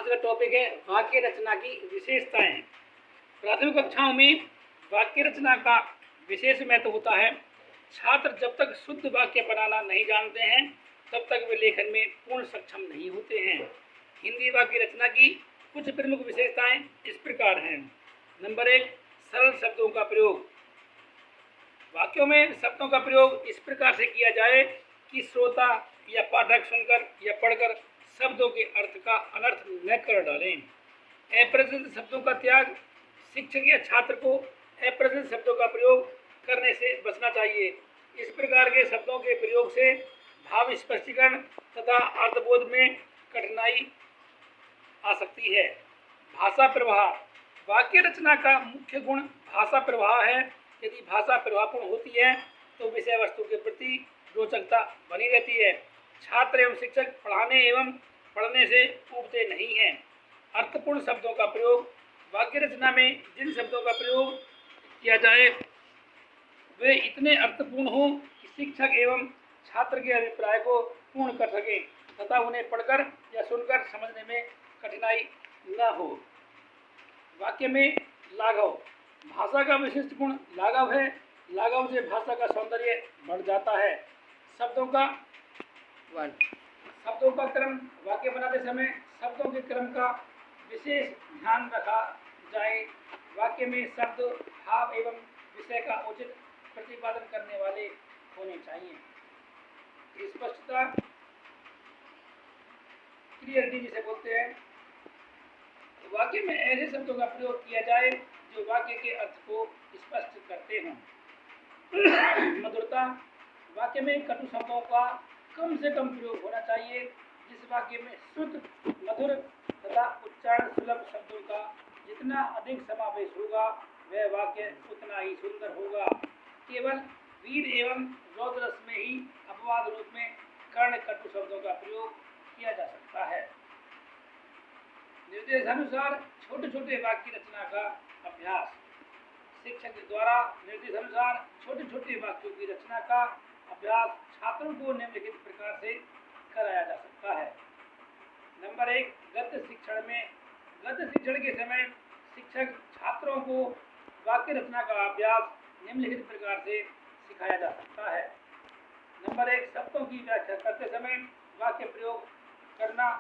आज का टॉपिक है वाक्य रचना की विशेषताएं। प्राथमिक कक्षाओं में वाक्य रचना का विशेष महत्व होता है। छात्र जब तक शुद्ध वाक्य बनाना नहीं जानते हैं तब तक वे लेखन में पूर्ण सक्षम नहीं होते हैं। हिंदी वाक्य रचना की कुछ प्रमुख विशेषताएं इस प्रकार हैं। नंबर 1, सरल शब्दों का प्रयोग। वाक्यों में शब्दों का प्रयोग इस प्रकार से किया जाए कि श्रोता या पाठक सुनकर या पढ़कर शब्दों के अर्थ का अनर्थ न कर डालें। अप्रचलित शब्दों का त्याग। शिक्षक या छात्र को अप्रचलित शब्दों का प्रयोग करने से बचना चाहिए। इस प्रकार के शब्दों के प्रयोग से भाव स्पष्टीकरण तथा अर्थबोध में कठिनाई आ सकती है। भाषा प्रवाह। वाक्य रचना का मुख्य गुण भाषा प्रवाह है। यदि भाषा प्रभावपूर्ण होती है तो विषय वस्तु के प्रति रोचकता बनी रहती है। छात्र एवं शिक्षक पढ़ाने एवं पढ़ने से ऊबते नहीं हैं। अर्थपूर्ण शब्दों का प्रयोग। वाक्य रचना में जिन शब्दों का प्रयोग किया जाए वे इतने अर्थपूर्ण हों कि शिक्षक एवं छात्र के अभिप्राय को पूर्ण कर सकें तथा उन्हें पढ़कर या सुनकर समझने में कठिनाई न हो। वाक्य में लाघव। भाषा का विशिष्ट गुण लाघव है। लाघव से भाषा का सौंदर्य बढ़ जाता है। शब्दों का क्रम। वाक्य बनाते समय शब्दों के क्रम का विशेष ध्यान रखा जाए। वाक्य में शब्द भाव एवं विषय का उचित प्रतिपादन करने वाले होने चाहिए। स्पष्टता, क्लियरिटी जिसे बोलते हैं। वाक्य में ऐसे शब्दों का प्रयोग किया जाए जो वाक्य के अर्थ को स्पष्ट करते हों। मधुरता। वाक्य में कटु शब्दों का कम से कम प्रयोग होना चाहिए। जिस वाक्य में शुद्ध, मधुर तथा उच्चारण सुलभ शब्दों का जितना अधिक समावेश होगा वह वाक्य उतना ही सुंदर होगा। केवल वीर एवं रौद्र रस में ही अपवाद रूप में कर्ण कटु शब्दों का प्रयोग किया जा सकता है। निर्देशानुसार छोटे छोटे वाक्य रचना का अभ्यास। शिक्षक द्वारा निर्देशानुसार छोटे छोटे वाक्यों की रचना का अभ्यास छात्रों को निम्नलिखित प्रकार से कराया जा सकता है। नंबर 1, गद्य शिक्षण में। गद्य शिक्षण के समय शिक्षक छात्रों को वाक्य रचना का अभ्यास निम्नलिखित प्रकार से सिखाया जा सकता है। नंबर 1, शब्दों की व्याख्या करते समय वाक्य प्रयोग करना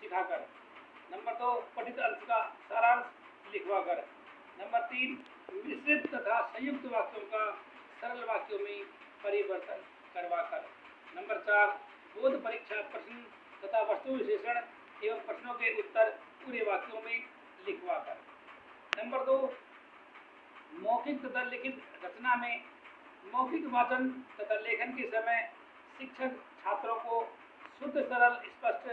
सिखाकर। नंबर 2, पठित अर्थ का सारांश लिखवाकर। नंबर 3, मिश्रित तथा संयुक्त वाक्यों का सरल वाक्यों में परिवर्तन करवाकर। नंबर 4, बोध परीक्षा प्रश्न तथा वस्तु विशेषण एवं प्रश्नों के उत्तर पूरे वाक्यों में लिखवाकर। नंबर 2, मौखिक तथा लिखित रचना में मौखिक वाचन तथा लेखन के समय शिक्षक छात्रों को शुद्ध, सरल, स्पष्ट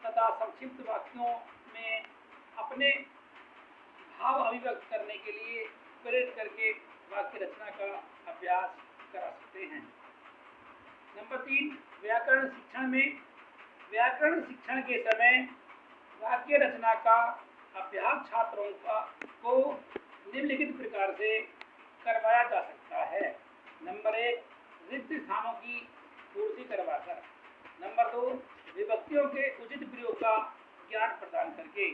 तथा संक्षिप्त वाक्यों में अपने भाव अभिव्यक्त करने के लिए प्रेरित करके वाक्य रचना का अभ्यास करा सकते हैं। नंबर 3, व्याकरण शिक्षण में व्याकरण शिक्षण के समय वाक्य रचना का अभ्यास छात्रों को निम्नलिखित प्रकार से करवाया जा सकता है। नंबर 1, रिक्त स्थानों की पूर्ति करवाकर। नंबर 2, विभक्तियों के उचित प्रयोग का ज्ञान प्रदान करके।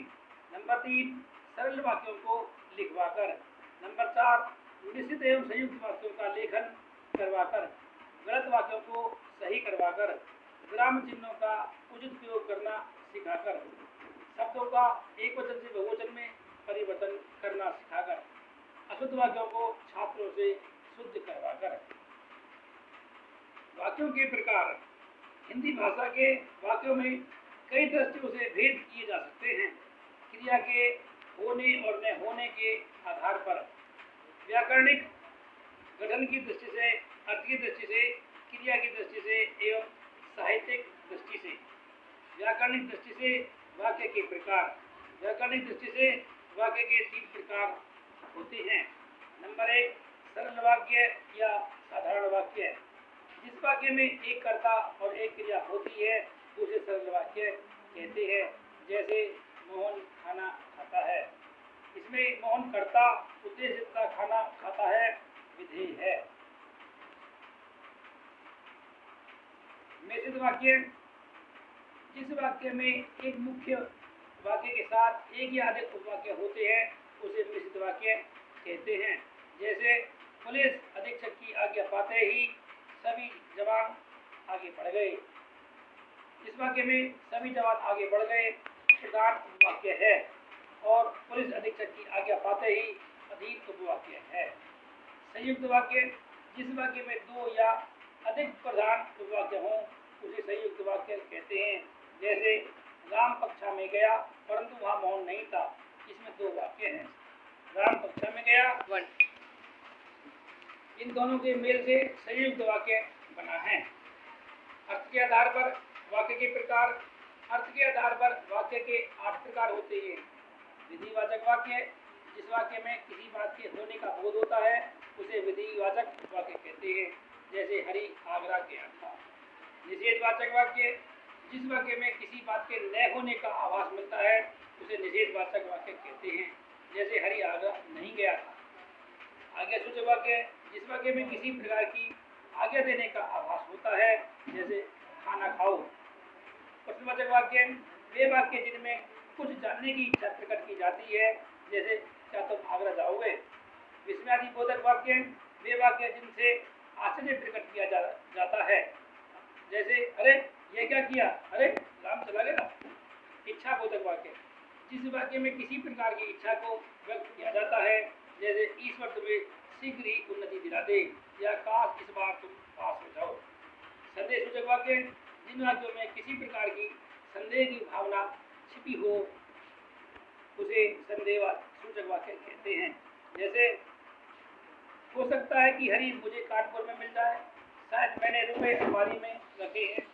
नंबर 3, सरल वाक्यों को लिखवाकर। नंबर 4, मिश्रित एवं संयुक्त वाक्यों का लेखन करवाकर। गलत वाक्यों को सही करवाकर। विराम चिन्हों का उचित प्रयोग करना सिखाकर। शब्दों का एकवचन से बहुवचन में परिवर्तन करना सिखाकर। अशुद्ध वाक्यों को छात्रों से शुद्ध करवाकर। वाक्यों के प्रकार। हिंदी भाषा के वाक्यों में कई दृष्टियों से भेद किए जा सकते हैं। क्रिया के होने और न होने के आधार पर, व्याकरणिक गठन की दृष्टि से, अर्थ की दृष्टि से, क्रिया की दृष्टि से एवं साहित्यिक दृष्टि से। व्याकरणिक दृष्टि से वाक्य के प्रकार। व्याकरणिक दृष्टि से वाक्य के 3 प्रकार होते हैं। नंबर 1, सरल वाक्य या साधारण वाक्य। जिस वाक्य में एक कर्ता और एक क्रिया होती है उसे सरल वाक्य कहते हैं। जैसे मोहन खाना खाता है। इसमें मोहन कर्ता उद्देश्य का खाना खाता है विधेय है। मिश्रित वाक्य। जिस वाक्य में एक मुख्य वाक्य के साथ एक या अधिक उपवाक्य होते हैं उसे मिश्रित वाक्य कहते हैं। जैसे पुलिस अधीक्षक की आज्ञा पाते ही सभी जवान आगे बढ़ गए। इस वाक्य में सभी जवान आगे बढ़ गए प्रधान उपवाक्य है और पुलिस अधीक्षक की आज्ञा पाते ही अधीन उपवाक्य है। संयुक्त वाक्य, जिस वाक्य में दो या अधिक प्रधान उपवाक्य हों उसे संयुक्त वाक्य कहते हैं। जैसे राम कक्षा में गया परंतु वहां मोहन नहीं था, इसमें दो वाक्य हैं। राम कक्षा में गया, इन दोनों के मेल से संयुक्त वाक्य बना है। अर्थ के आधार पर वाक्य के प्रकार, अर्थ के आधार पर वाक्य के 8 प्रकार होते हैं। विधिवाचक वाक्य, जिस वाक्य में किसी बात के होने का बोध होता है उसे विधिवाचक वाक्य कहते हैं। जैसे हरि आगरा गया था। निषेधवाचक वाक्य, जिस वाक्य में किसी बात के न होने का आभास मिलता है उसे निषेधवाचक वाक्य कहते हैं। जैसे हरि आगरा नहीं गया था। आज्ञासूचक वाक्य, जिस वाक्य में किसी प्रकार की आज्ञा देने का आभास होता है, जैसे खाना खाओ। प्रश्नवाचक वाक्य, वे वाक्य जिनमें कुछ जानने की इच्छा प्रकट की जाती है, जैसे क्या तुम आगरा जाओगे। विस्मयादिबोधक वाक्य, वे वाक्य जिनसे आश्चर्य प्रकट किया जाता है, जैसे अरे ये क्या किया, अरे राम चला गया। इच्छा बोधक वाक्य, जिस वाक्य में किसी प्रकार की इच्छा को व्यक्त किया जाता है, जैसे ईश्वर तुम्हें शीघ्र ही उन्नति दिला दे या काश इस बार तुम पास हो जाओ। संदेह सूचक वाक्य, जिन वाक्यों में किसी प्रकार की संदेह की भावना छिपी हो उसे संदेह सूचक वाक्य कहते हैं। जैसे हो सकता है कि हरि मुझे कानपुर में मिल जाए, शायद मैंने रुपए अलमारी में रखे हैं।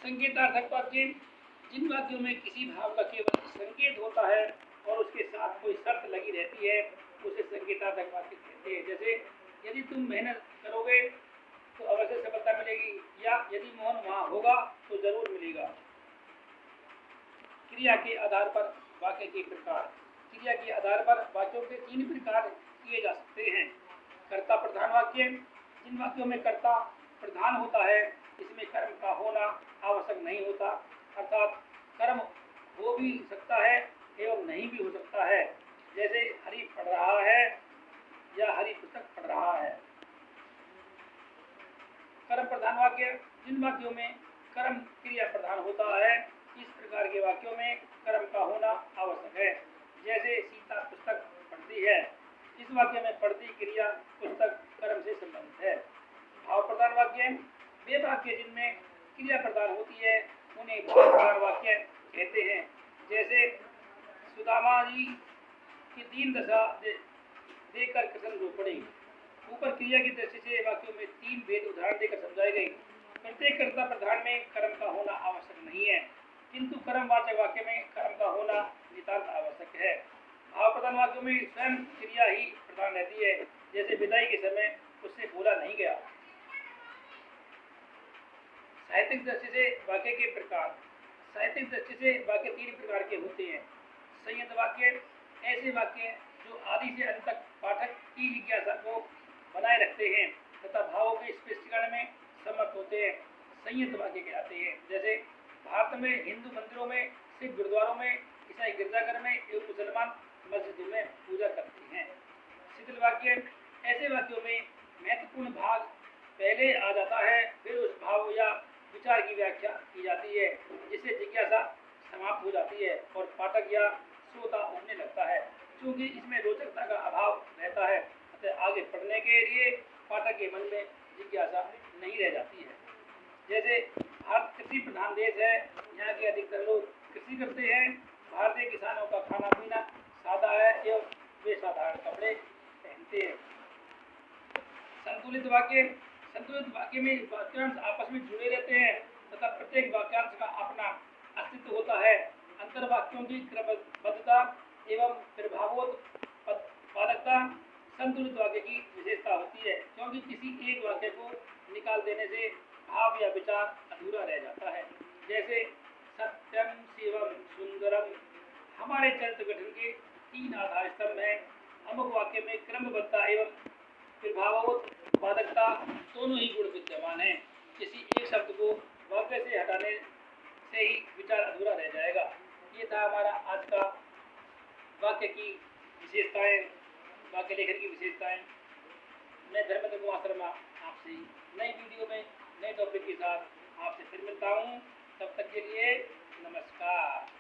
संकेतार्थक वाक्य, जिन वाक्यों में किसी भाव का केवल संकेत होता है और उसके साथ कोई शर्त लगी रहती है उसे संकेतार्थक वाक्य कहते हैं। जैसे यदि तुम मेहनत करोगे तो अवश्य सफलता मिलेगी, या यदि मोहन वहां होगा तो जरूर मिलेगा। क्रिया के आधार पर वाक्य के प्रकार, क्रिया के आधार पर वाक्यों के 3 प्रकार किए जा सकते हैं। कर्ता प्रधान वाक्य, जिन वाक्यों में कर्ता प्रधान होता है इसमें कर्म का होना आवश्यक नहीं होता, अर्थात कर्म हो भी सकता है एवं नहीं भी हो सकता है। जैसे हरि पढ़ रहा है या हरि पुस्तक पढ़ रहा है। कर्म प्रधान वाक्य, जिन वाक्यों में कर्म क्रिया प्रधान होता है इस प्रकार के वाक्यों में कर्म का होना आवश्यक है। जैसे सीता पुस्तक पढ़ती है, इस वाक्य में पढ़ती क्रिया पुस्तक कर्म से संबंधित है। भाव प्रधान वाक्य, वे वाक्य जिनमें क्रिया प्रधान होती है उन्हें भाव प्रधान वाक्य कहते हैं। जैसे सुदामा जी की दीन दशा देकर कृष्ण रो पड़े। ऊपर क्रिया की दृष्टि से वाक्यों में 3 भेद उदाहरण देकर समझाए गए। प्रत्येक कर्ता प्रधान में कर्म का होना आवश्यक नहीं है, किंतु कर्मवाचक वाक्य में कर्म का होना नितांत आवश्यक है। भाव प्रधान वाक्यों में स्वयं क्रिया ही प्रधान रहती है, जैसे विदाई के समय उससे बोला नहीं गया। साहित्यिक दृष्टि से वाक्य के प्रकार, साहित्यिक दृष्टि से वाक्य 3 प्रकार के होते हैं। संयत वाक्य, ऐसे वाक्य जो आदि से अंत तक पाठक की जिज्ञासा को बनाए रखते हैं तथा भावों के स्पष्टीकरण में समर्थ होते हैं, संयत वाक्य कहलाते हैं। जैसे भारत में हिंदू मंदिरों में, सिख गुरुद्वारों में, ईसाई गिरजाघर में एवं मुसलमान मस्जिदों में पूजा करते हैं। शिथिल वाक्य, ऐसे वाक्यों में महत्वपूर्ण भाग पहले आ जाता है, फिर उस भाव या विचार की व्याख्या की जाती है, जिससे जिज्ञासा समाप्त हो जाती है और पाठक या श्रोता उठने लगता है। क्योंकि इसमें रोचकता का अभाव रहता है, अतः आगे पढ़ने के लिए पाठक के मन में जिज्ञासा नहीं रह जाती है। जैसे भारत कृषि प्रधान देश है, यहाँ के अधिकतर लोग कृषि करते हैं। भारतीय किसानों का खाना पीना सादा है एवं वे साधारण कपड़े पहनते हैं। संतुलित वाक्य, संतुलित वाक्य में वाक्यांश आपस में जुड़े रहते हैं तथा प्रत्येक वाक्यांश का अपना अस्तित्व होता है। अंतर वाक्यों की क्रमबद्धता एवं प्रभावोत्पादकता संतुलित वाक्य की विशेषता होती है, क्योंकि किसी एक वाक्य को निकाल देने से भाव या विचार अधूरा रह जाता है। जैसे सत्यम शिवम सुंदरम, हमारे चरित्र गठन के 3 आधार स्तंभ हैं। अमुक वाक्य में क्रमबद्धता एवं प्रभावोत्पादकता दोनों ही गुण विद्यमान है। किसी एक शब्द को वाक्य से हटाने से ही विचार अधूरा रह जाएगा। ये था हमारा आज का वाक्य की विशेषताएं, वाक्य लेखन की विशेषताएं। मैं धर्मेंद्र कुमार शर्मा आपसे नई वीडियो में नए टॉपिक के साथ आपसे फिर मिलता हूँ। तब तक के लिए नमस्कार।